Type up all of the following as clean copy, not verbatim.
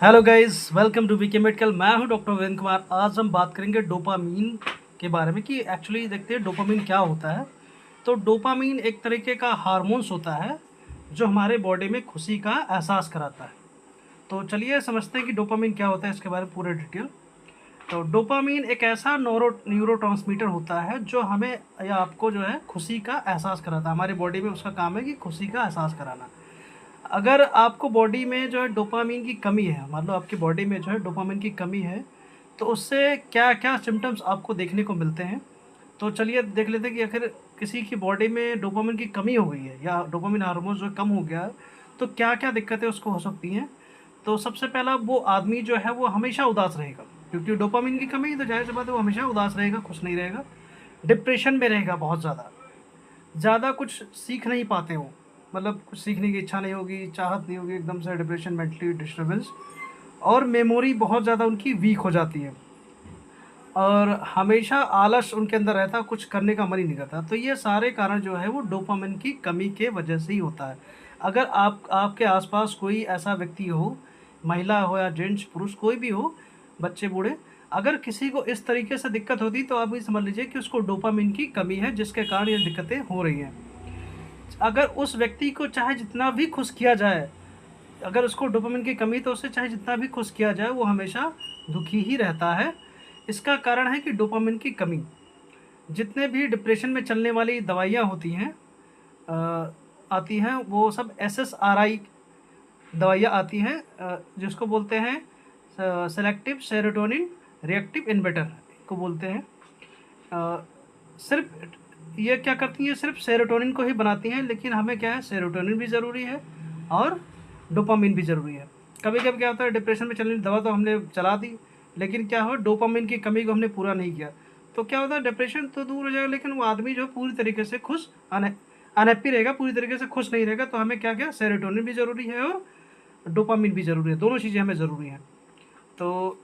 Hello guys, welcome to BK medical. मैं हूं doctor Virendra Kumar. आज हम बात करेंगे डोपामीन के बारे में कि एक्चुअली देखते हैं डोपामीन क्या होता है। तो डोपामीन एक तरीके का हार्मोन्स होता है जो हमारे बॉडी में खुशी का एहसास कराता है। तो चलिए समझते हैं कि डोपामीन क्या होता है, इसके बारे में पूरे डिटेल। तो डोपामीन एक ऐसा न्यूरोट्रांसमीटर होता है जो हमें या आपको जो है खुशी का एहसास कराता है। हमारी बॉडी में उसका काम है कि खुशी का एहसास कराना। अगर आपको बॉडी में जो है डोपामीन की कमी है, मान लो आपकी बॉडी में जो है डोपामीन की कमी है, तो उससे क्या क्या सिम्टम्स आपको देखने को मिलते हैं। तो चलिए देख लेते हैं कि आखिर किसी की बॉडी में डोपामीन की कमी हो गई है या डोपामीन हार्मोन जो है कम हो गया है, तो क्या क्या दिक्कतें उसको हो सकती हैं। तो सबसे पहला, वो आदमी जो है वो हमेशा उदास रहेगा, क्योंकि डोपामीन की कमी है तो जाहिर सी बात है वो हमेशा उदास रहेगा, खुश नहीं रहेगा, डिप्रेशन में रहेगा, बहुत ज़्यादा कुछ सीख नहीं पाते हो, मतलब कुछ सीखने की इच्छा नहीं होगी, चाहत नहीं होगी, एकदम से डिप्रेशन, मेंटली डिस्टर्बेंस, और मेमोरी बहुत ज़्यादा उनकी वीक हो जाती है, और हमेशा आलस उनके अंदर रहता है, कुछ करने का मन ही नहीं करता। तो ये सारे कारण जो है वो डोपामिन की कमी के वजह से ही होता है। अगर आपके आसपास कोई ऐसा व्यक्ति हो, महिला हो या जेंट्स, पुरुष, कोई भी हो, बच्चे बूढ़े, अगर किसी को इस तरीके से दिक्कत होती तो आप ये समझ लीजिए कि उसको डोपामिन की कमी है, जिसके कारण ये दिक्कतें हो रही हैं। अगर उस व्यक्ति को चाहे जितना भी खुश किया जाए, अगर उसको डोपामिन की कमी, तो उसे चाहे जितना भी खुश किया जाए वो हमेशा दुखी ही रहता है। इसका कारण है कि डोपामिन की कमी। जितने भी डिप्रेशन में चलने वाली दवाइयाँ होती हैं, आती हैं, वो सब SSRI दवाइयाँ आती हैं, जिसको बोलते हैं सेलेक्टिव सेरोटोनिन रिएक्टिव इन्वर्टर को बोलते हैं। सिर्फ ये क्या करती हैं, सिर्फ सेरोटोनिन को ही बनाती हैं, लेकिन हमें क्या है, सेरोटोनिन भी ज़रूरी है और डोपामिन भी ज़रूरी है। कभी कभी क्या होता है, डिप्रेशन में चलने वाली दवा तो हमने चला दी, लेकिन क्या हो, डोपामिन की कमी को हमने पूरा नहीं किया, तो क्या होता है, डिप्रेशन तो दूर हो जाएगा, लेकिन वो आदमी जो पूरी तरीके से खुश अनहैप्पी रहेगा, पूरी तरीके से खुश नहीं रहेगा। तो हमें क्या क्या, सेरोटोनिन भी ज़रूरी है और डोपामिन भी ज़रूरी है, दोनों चीज़ें हमें ज़रूरी हैं। तो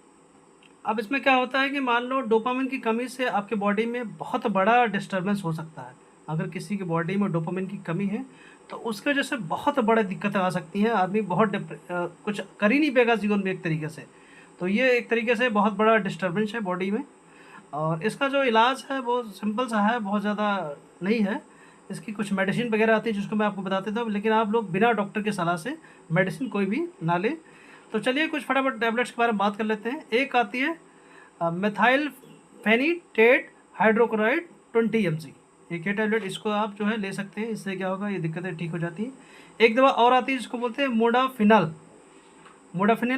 अब इसमें क्या होता है कि मान लो डोपामिन की कमी से आपके बॉडी में बहुत बड़ा डिस्टर्बेंस हो सकता है। अगर किसी की बॉडी में डोपामिन की कमी है तो उसके वजह से बहुत बड़ी दिक्कतें आ सकती हैं। आदमी बहुत कुछ कर ही नहीं पाएगा जीवन में एक तरीके से। तो ये एक तरीके से बहुत बड़ा डिस्टर्बेंस है बॉडी में, और इसका जो इलाज है वो सिंपल सा है, बहुत ज़्यादा नहीं है। इसकी कुछ मेडिसिन वगैरह आती है जिसको मैं आपको बता देता हूँ, लेकिन आप लोग बिना डॉक्टर की सलाह से मेडिसिन कोई भी ना लें। तो चलिए कुछ फटाफट टैबलेट्स के बारे में बात कर लेते हैं। एक आती है मेथाइल फेनिटेट हाइड्रोक्लोराइड 20 mg। एक ये टैबलेट, इसको आप जो है ले सकते हैं, इससे क्या होगा, ये दिक्कतें ठीक हो जाती हैं। एक दवा और आती है जिसको बोलते हैं मोडाफिनल। मोडाफिनल